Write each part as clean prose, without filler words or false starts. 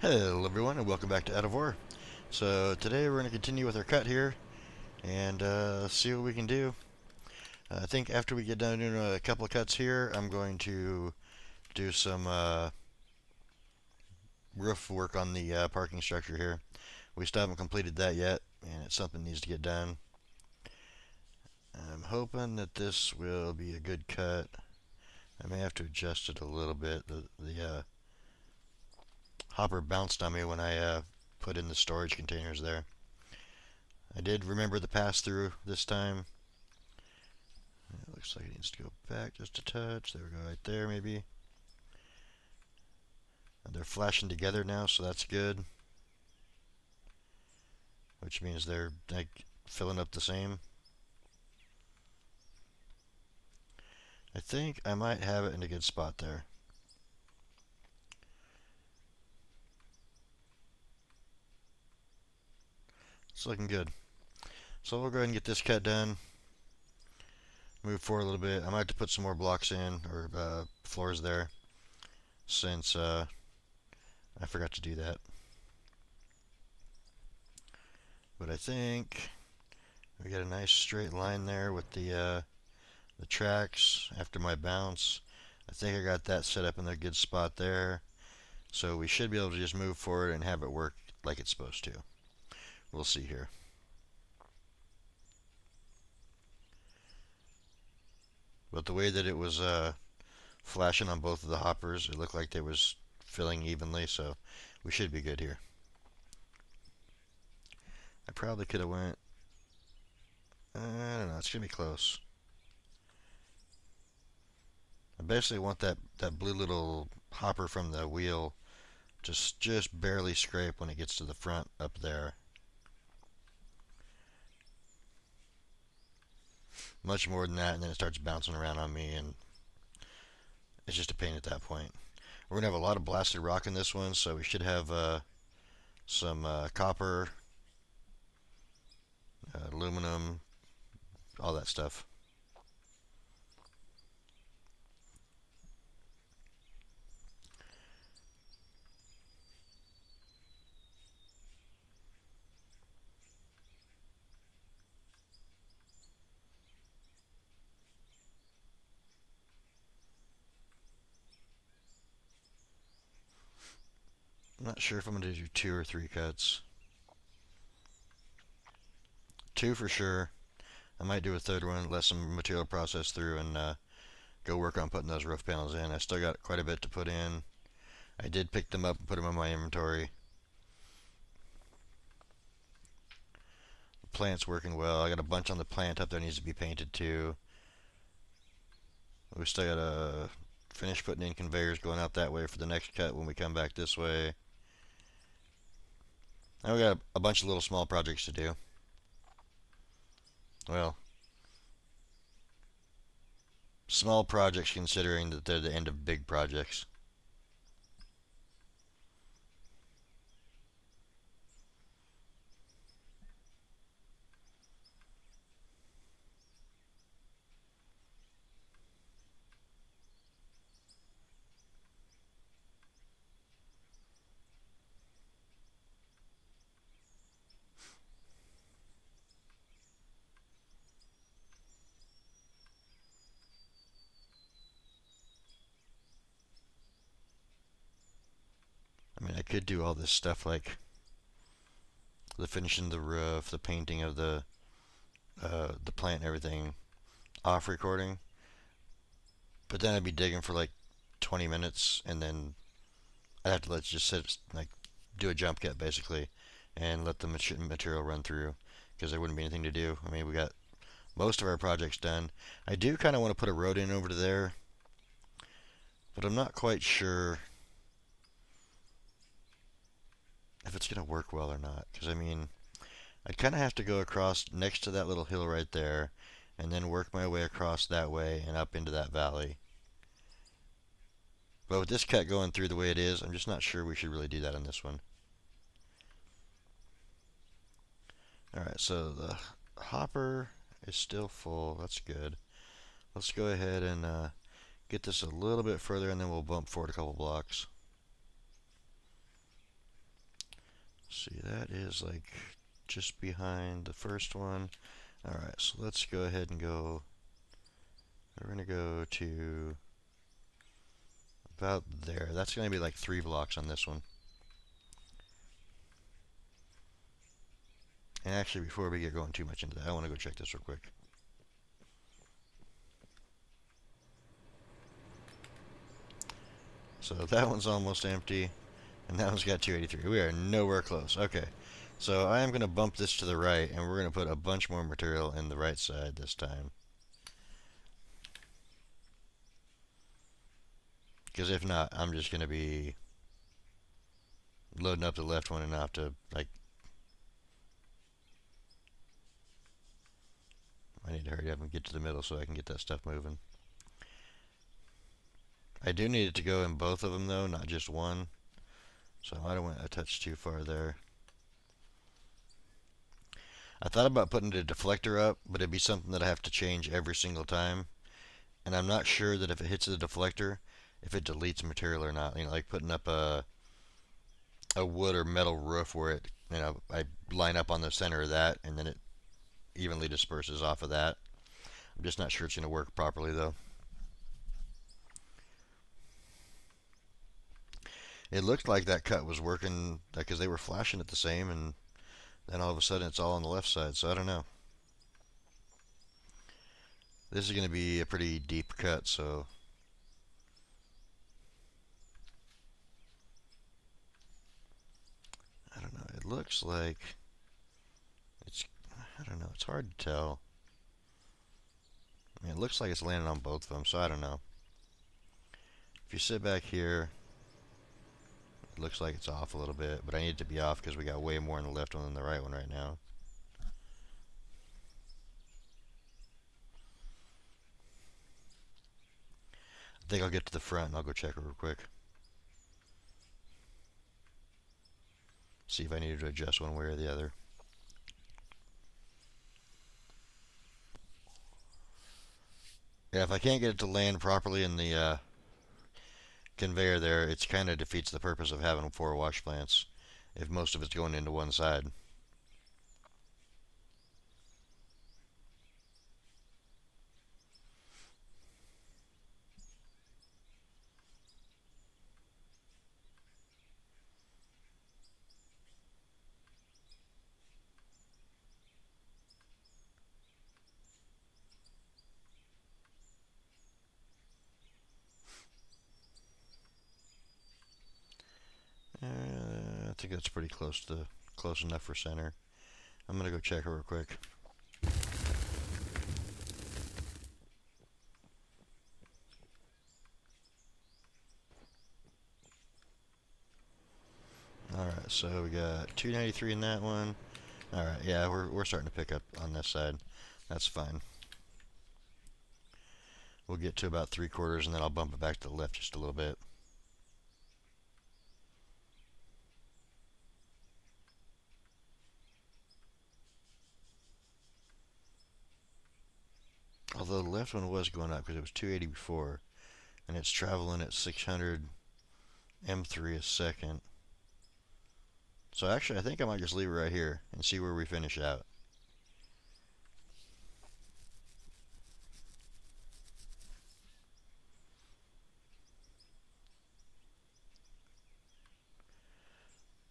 Hello everyone and welcome back to Out of War. So today we're going to continue with our cut here and see what we can do. I think after we get done doing a couple of cuts here, I'm going to do some roof work on the parking structure here. We still haven't completed that yet, and it's something that needs to get done. I'm hoping that this will be a good cut. I may have to adjust it a little bit. The hopper bounced on me when I put in the storage containers there. I did remember the pass-through this time. It looks like it needs to go back just a touch. There we go, right there maybe. And they're flashing together now, so that's good. Which means they're like filling up the same. I think I might have it in a good spot there. It's looking good. So we'll go ahead and get this cut done. Move forward a little bit. I might have to put some more blocks in, or floors there, since I forgot to do that. But I think we got a nice straight line there with the tracks after my bounce. I think I got that set up in a good spot there. So we should be able to just move forward and have it work like it's supposed to. We'll see here. But the way that it was flashing on both of the hoppers, it looked like they was filling evenly, so we should be good here. I probably could have went, I don't know, it's going to be close. I basically want that blue little hopper from the wheel just barely scrape when it gets to the front up there. Much more than that, and then it starts bouncing around on me, and it's just a pain at that point. We're going to have a lot of blasted rock in this one, so we should have some copper, aluminum, all that stuff. I'm not sure if I'm going to do 2 or 3 cuts. 2 for sure. I might do a third one, let some material process through, and go work on putting those roof panels in. I still got quite a bit to put in. I did pick them up and put them in my inventory. The plant's working well. I got a bunch on the plant up there that needs to be painted too. We still got to finish putting in conveyors going out that way for the next cut when we come back this way. Now we got a bunch of little small projects to do. Well, small projects considering that they're the end of big projects. I mean, I could do all this stuff like the finishing the roof, the painting of the plant and everything off recording, but then I'd be digging for like 20 minutes, and then I'd have to let just sit like do a jump cut basically, and let the material run through because there wouldn't be anything to do. I mean, we got most of our projects done. I do kind of want to put a road in over to there, but I'm not quite sure if it's going to work well or not. Because I mean, I'd kind of have to go across next to that little hill right there, and then work my way across that way and up into that valley. But with this cut going through the way it is, I'm just not sure we should really do that on this one. Alright, so the hopper is still full. That's good. Let's go ahead and get this a little bit further, and then we'll bump forward a couple blocks. that is like just behind the first one. Alright, so let's go ahead and go. We're going to go to about there. That's going to be like 3 blocks on this one. And actually, before we get going too much into that, I want to go check this real quick. So that one's almost empty, and that one's got 283. We are nowhere close. Okay, so I am going to bump this to the right, and we're going to put a bunch more material in the right side this time. Because if not, I'm just going to be loading up the left one and not to, like, I need to hurry up and get to the middle so I can get that stuff moving. I do need it to go in both of them, though, not just one. So I don't want to touch too far there. I thought about putting the deflector up, but it'd be something that I have to change every single time. And I'm not sure that if it hits the deflector, if it deletes material or not. You know, like putting up a wood or metal roof where it, you know, I line up on the center of that and then it evenly disperses off of that. I'm just not sure it's going to work properly though. It looked like that cut was working because they were flashing it the same, and then all of a sudden it's all on the left side. So I don't know. This is going to be a pretty deep cut, so I don't know. It looks like it's, I don't know. It's hard to tell. I mean, it looks like it's landing on both of them, so I don't know. If you sit back here, it looks like it's off a little bit, but I need it to be off because we got way more in the left one than the right one right now. I think I'll get to the front and I'll go check it real quick. See if I need to adjust one way or the other. Yeah, if I can't get it to land properly in the conveyor there, it kind of defeats the purpose of having 4 wash plants if most of it's going into one side. I think that's pretty close enough for center. I'm gonna go check it real quick. All right, so we got 293 in that one. All right, yeah, we're starting to pick up on this side. That's fine. We'll get to about 3/4, and then I'll bump it back to the left just a little bit. Although the left one was going up because it was 280 before, and it's traveling at 600 M3 a second. So actually, I think I might just leave it right here and see where we finish out.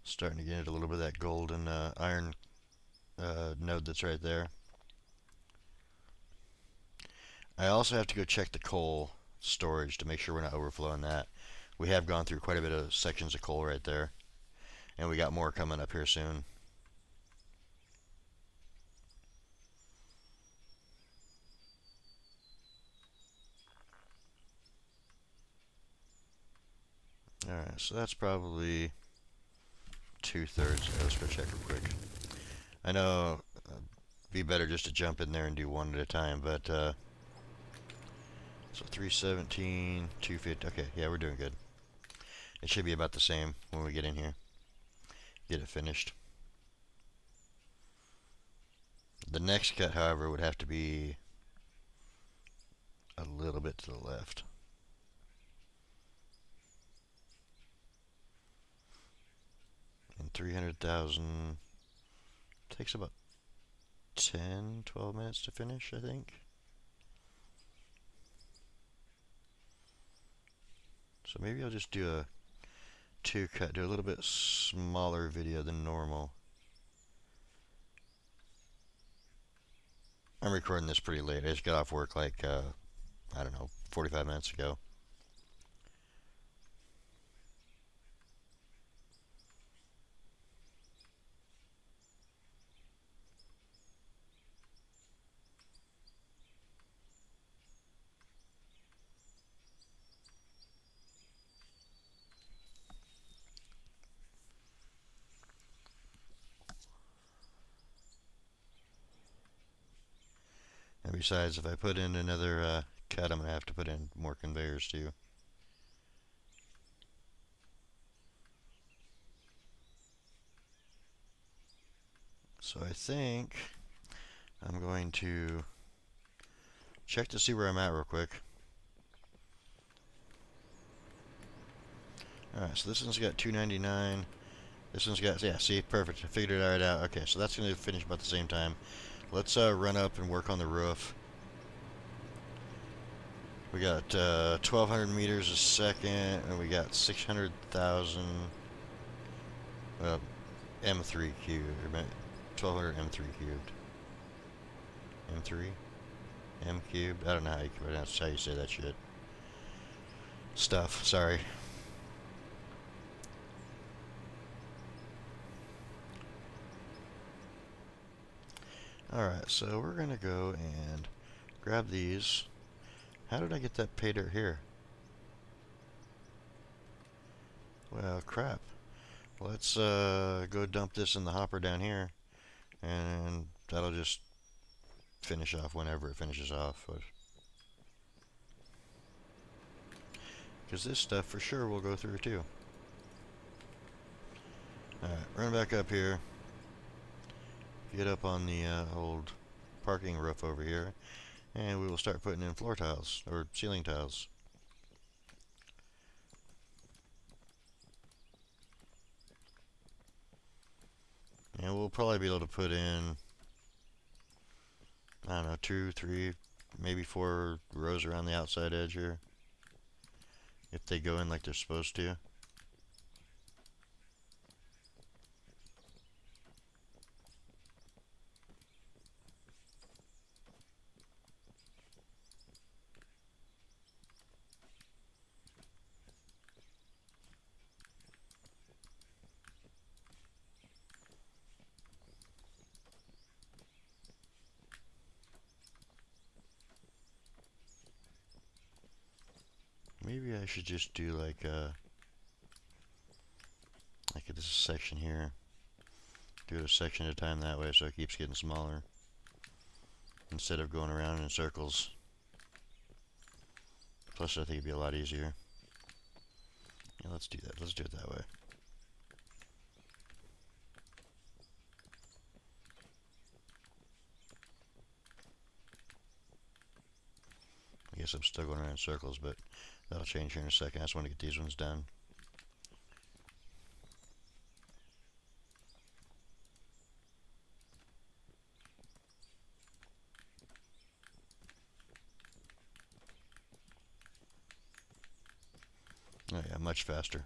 Starting to get a little bit of that golden iron node that's right there. I also have to go check the coal storage to make sure we're not overflowing that. We have gone through quite a bit of sections of coal right there, and we got more coming up here soon. Alright, so that's probably 2/3. Let's go check real quick. I know it'd be better just to jump in there and do one at a time, but so 317, 250. Okay, yeah, we're doing good. It should be about the same when we get in here. Get it finished. The next cut, however, would have to be a little bit to the left. And 300,000. Takes about 10, 12 minutes to finish, I think. So maybe I'll just do a two cut, do a little bit smaller video than normal. I'm recording this pretty late. I just got off work like, I don't know, 45 minutes ago. And besides, if I put in another cut, I'm going to have to put in more conveyors too. So I think I'm going to check to see where I'm at real quick. Alright, so this one's got 299. This one's got, yeah, see, perfect. I figured it right out. Okay, so that's going to finish about the same time. Let's run up and work on the roof. We got 1,200 meters a second, and we got 600,000 M3 cubed, or 1,200 M3 cubed. M3? M cubed? I don't know how you say that shit. Stuff, sorry. Alright, so we're going to go and grab these. How did I get that pay dirt here? Well, crap. Let's go dump this in the hopper down here, and that'll just finish off whenever it finishes off. Because this stuff for sure will go through too. Alright, run back up here. Get up on the old parking roof over here, and we will start putting in floor tiles, or ceiling tiles. And we'll probably be able to put in, I don't know, 2, 3, maybe 4 rows around the outside edge here, if they go in like they're supposed to. Maybe I should just do like this section here. Do it a section at a time that way, so it keeps getting smaller instead of going around in circles. Plus, I think it'd be a lot easier. Yeah, let's do that. Let's do it that way. I guess I'm still going around in circles, but that'll change here in a second. I just want to get these ones done. Oh yeah, much faster.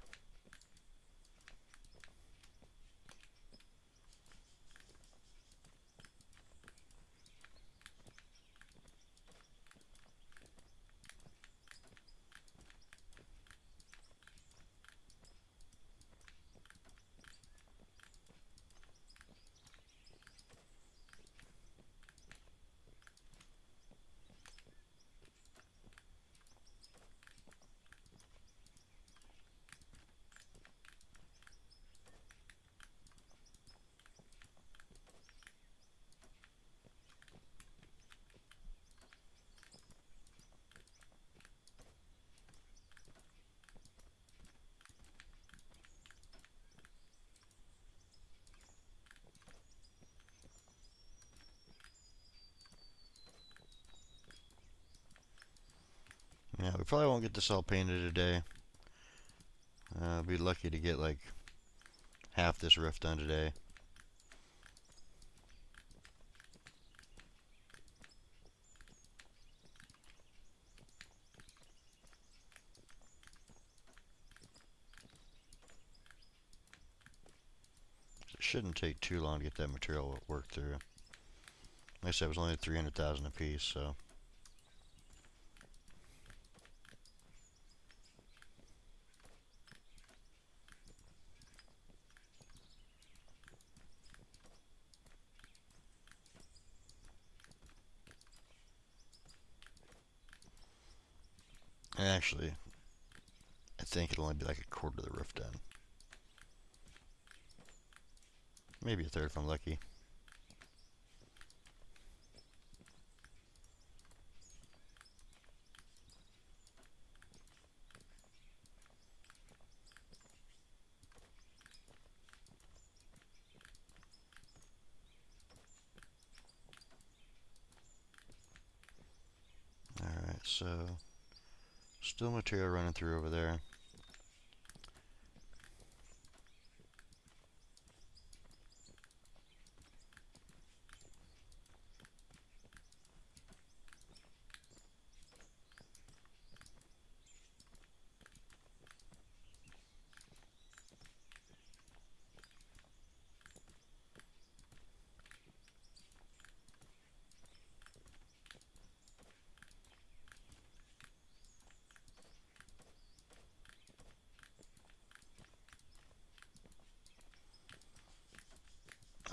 Yeah, we probably won't get this all painted today. I'll be lucky to get like half this roof done today. It shouldn't take too long to get that material worked through. Like I said, it was only 300,000 a piece, so. And actually, I think it'll only be like a quarter of the roof done. Maybe a third if I'm lucky. Alright, so still material running through over there.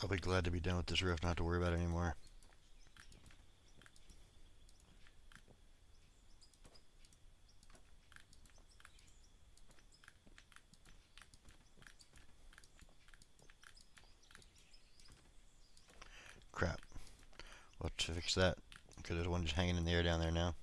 I'll be glad to be done with this roof, not have to worry about it anymore. Crap. We'll have to fix that, because there's one just hanging in the air down there now.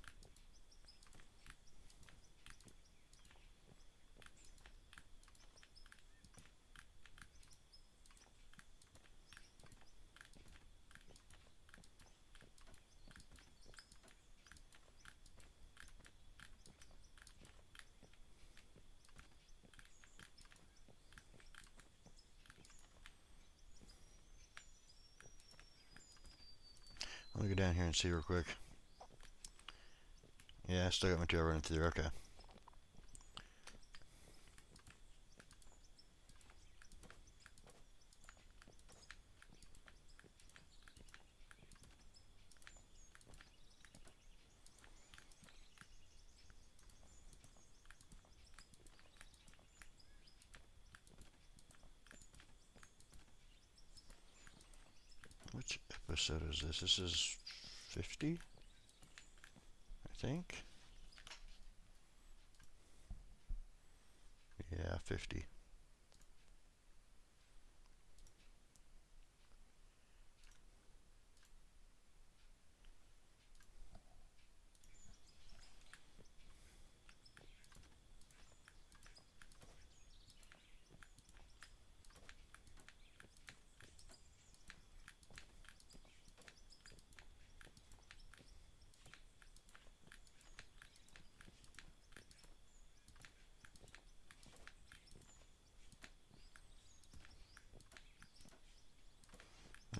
Let me go down here and see real quick. Yeah, I still got material running through there. Okay. Which episode is this? This is 50, I think. Yeah, 50.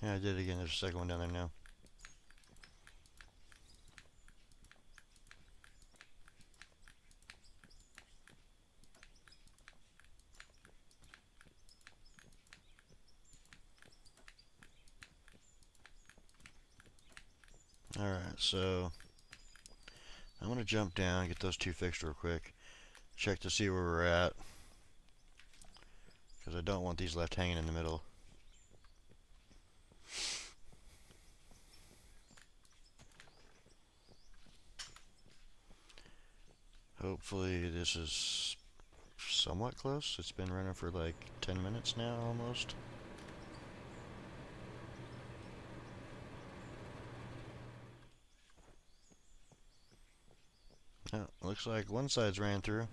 Yeah, I did it again. There's a second one down there now. Alright, so I'm going to jump down, get those two fixed real quick. Check to see where we're at, because I don't want these left hanging in the middle. Hopefully this is somewhat close. It's been running for like 10 minutes now, almost. Oh, looks like one side's ran through.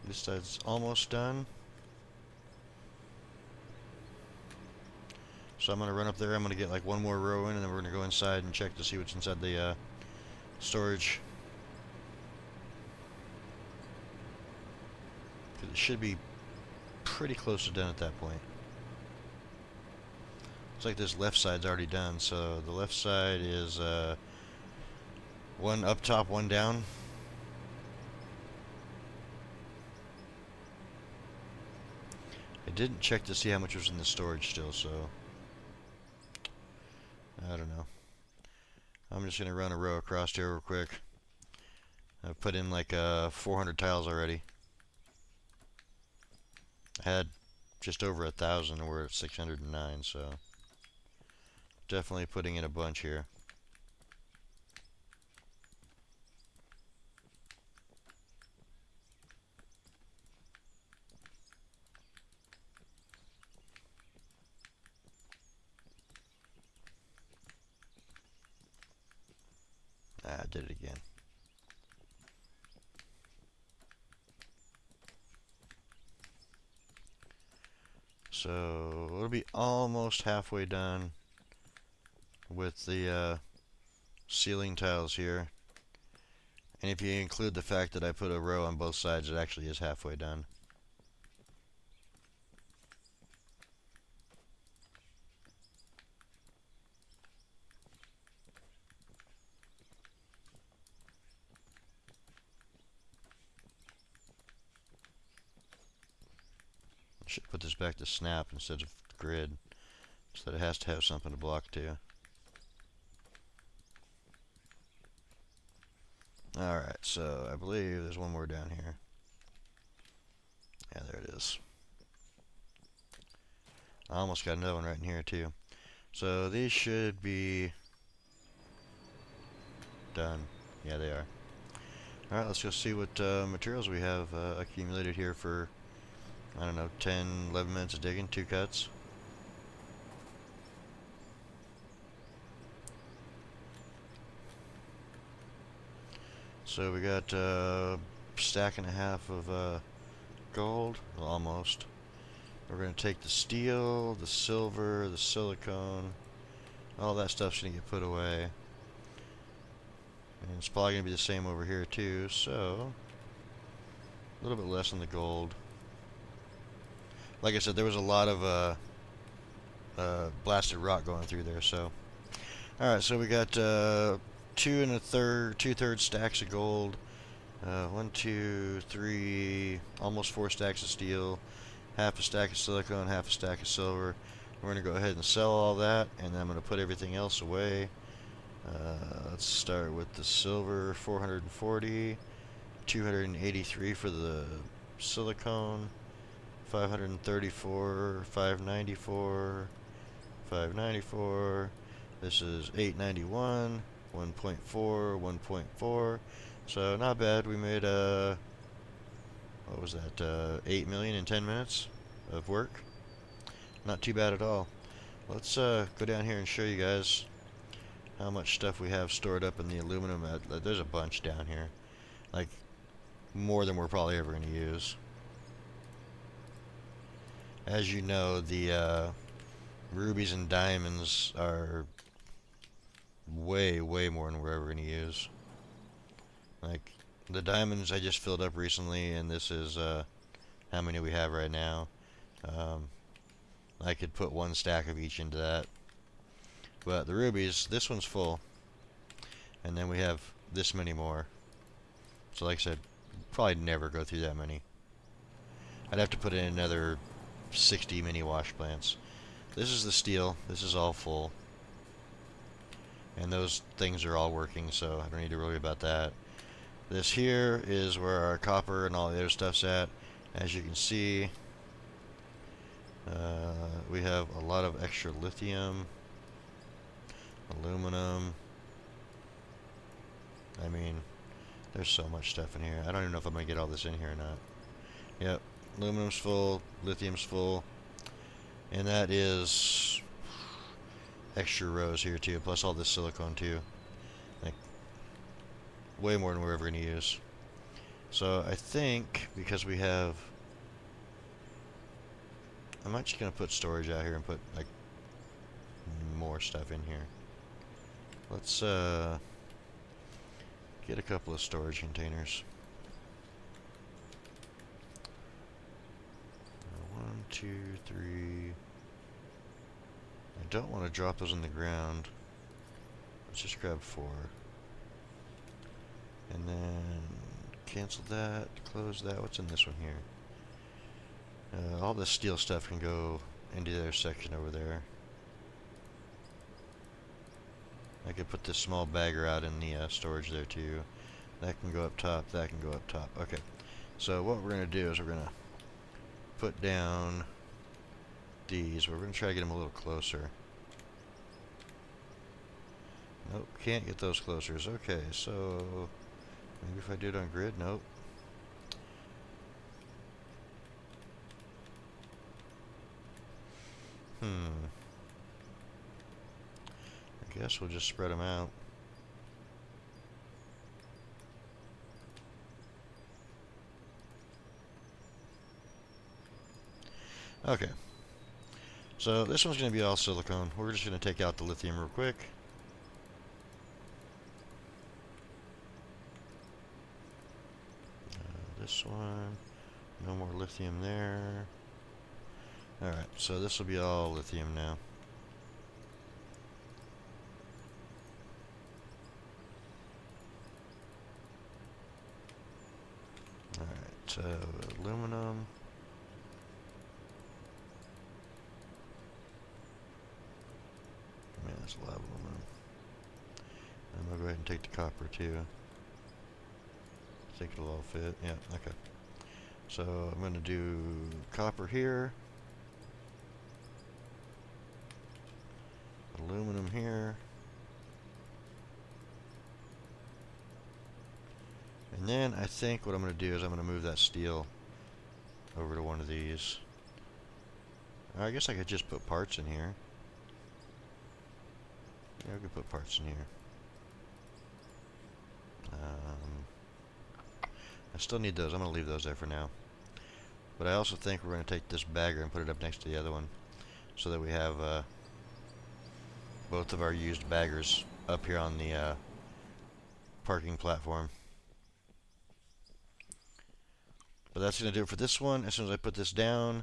This side's almost done. So I'm going to run up there. I'm going to get like one more row in, and then we're going to go inside and check to see what's inside the storage. It should be pretty close to done at that point. Looks like this left side's already done, so the left side is one up top, one down. I didn't check to see how much was in the storage still, so I don't know. I'm just gonna run a row across here real quick. I've put in like 400 tiles already. I had just over 1,000 and we're at 609, so definitely putting in a bunch here. I did it again. So it'll be almost halfway done with the ceiling tiles here. And if you include the fact that I put a row on both sides, it actually is halfway done. I should put this back to snap instead of grid, so that it has to have something to block to. Alright, so I believe there's one more down here. Yeah, there it is. I almost got another one right in here too. So these should be done. Yeah, they are. Alright, let's go see what materials we have accumulated here for, I don't know, 10, 11 minutes of digging, 2 cuts. So we got a stack and a half of gold, well, almost. We're going to take the steel, the silver, the silicone, all that stuff's going to get put away. And it's probably going to be the same over here too, so a little bit less on the gold. Like I said, there was a lot of blasted rock going through there, so. Alright, so we got 2 3/4 stacks of gold, 1, 2, 3, almost 4 stacks of steel, half a stack of silicone, half a stack of silver. We're going to go ahead and sell all that, and then I'm going to put everything else away. Let's start with the silver, 440, 283 for the silicone, 534, 594, 594. This is 891, 1.4, 1.4. So not bad. We made what was that? 8 million in 10 minutes of work. Not too bad at all. Let's go down here and show you guys how much stuff we have stored up in the aluminum. There's a bunch down here, like more than we're probably ever going to use. As you know, the rubies and diamonds are way, way more than we're ever going to use. Like, the diamonds I just filled up recently, and this is how many we have right now. I could put 1 stack of each into that. But the rubies, this one's full. And then we have this many more. So like I said, probably never go through that many. I'd have to put in another 60 mini wash plants. This is the steel. This is all full. And those things are all working, so I don't need to worry about that. This here is where our copper and all the other stuff's at. As you can see, we have a lot of extra lithium, aluminum. I mean, there's so much stuff in here. I don't even know if I'm going to get all this in here or not. Yep, aluminum's full, lithium's full. And that is extra rows here too, plus all this silicone too. Like, way more than we're ever going to use. So I think, because we have... I'm actually going to put storage out here and put, like, more stuff in here. Let's get a couple of storage containers. 1, 2, 3. I don't want to drop those on the ground. Let's just grab 4. And then cancel that, close that. What's in this one here? All this steel stuff can go into their section over there. I could put this small bagger out in the storage there too. That can go up top, that can go up top. Okay, so what we're going to do is we're going to put down these. We're going to try to get them a little closer. Nope, can't get those closer. Okay, so maybe if I do it on grid, nope. I guess we'll just spread them out. Okay. So this one's going to be all silicone. We're just going to take out the lithium real quick. This one, no more lithium there. Alright, so this will be all lithium now. Alright, aluminum. Man, that's a lot of aluminum. I'm going to go ahead and take the copper too. Think it'll all fit. Yeah, okay. So I'm going to do copper here. Aluminum here. And then I think what I'm going to do is I'm going to move that steel over to one of these. I guess I could just put parts in here. Yeah, we could put parts in here. I still need those. I'm going to leave those there for now. But I also think we're going to take this bagger and put it up next to the other one, so that we have both of our used baggers up here on the parking platform. But that's going to do it for this one. As soon as I put this down,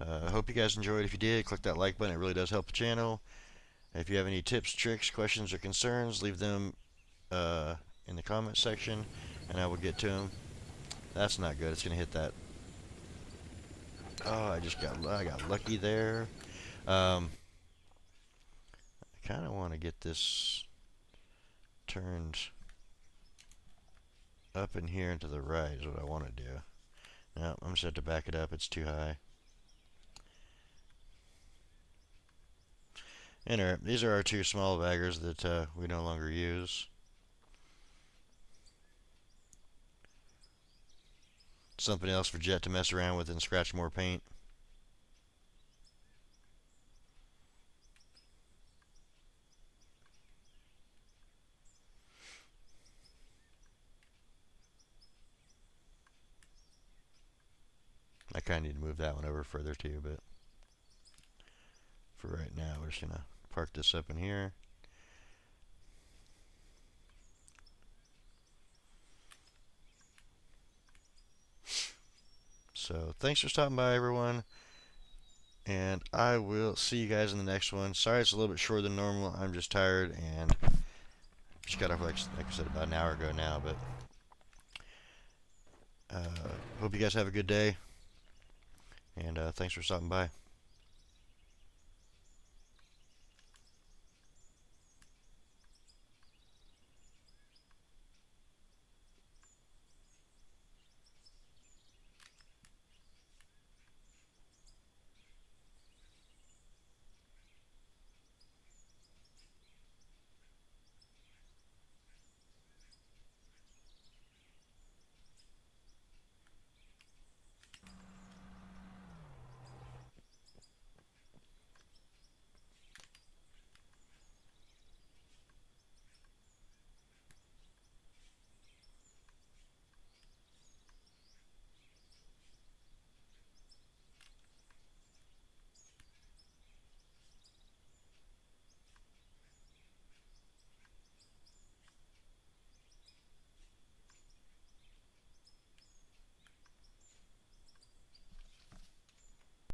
I hope you guys enjoyed. If you did, click that like button. It really does help the channel. If you have any tips, tricks, questions, or concerns, leave them in the comment section, and I will get to them. That's not good. It's going to hit that. Oh, I got lucky there. I kind of want to get this turned up in here and to the right is what I want to do. No, I'm just going to have to back it up. It's too high. And these are our two small baggers that we no longer use. Something else for Jet to mess around with and scratch more paint. I kind of need to move that one over further too, but for right now, we're just going to park this up in here. So thanks for stopping by, everyone, and I will see you guys in the next one. Sorry it's a little bit shorter than normal. I'm just tired, and just got off, like I said, about an hour ago now, but hope you guys have a good day, and thanks for stopping by.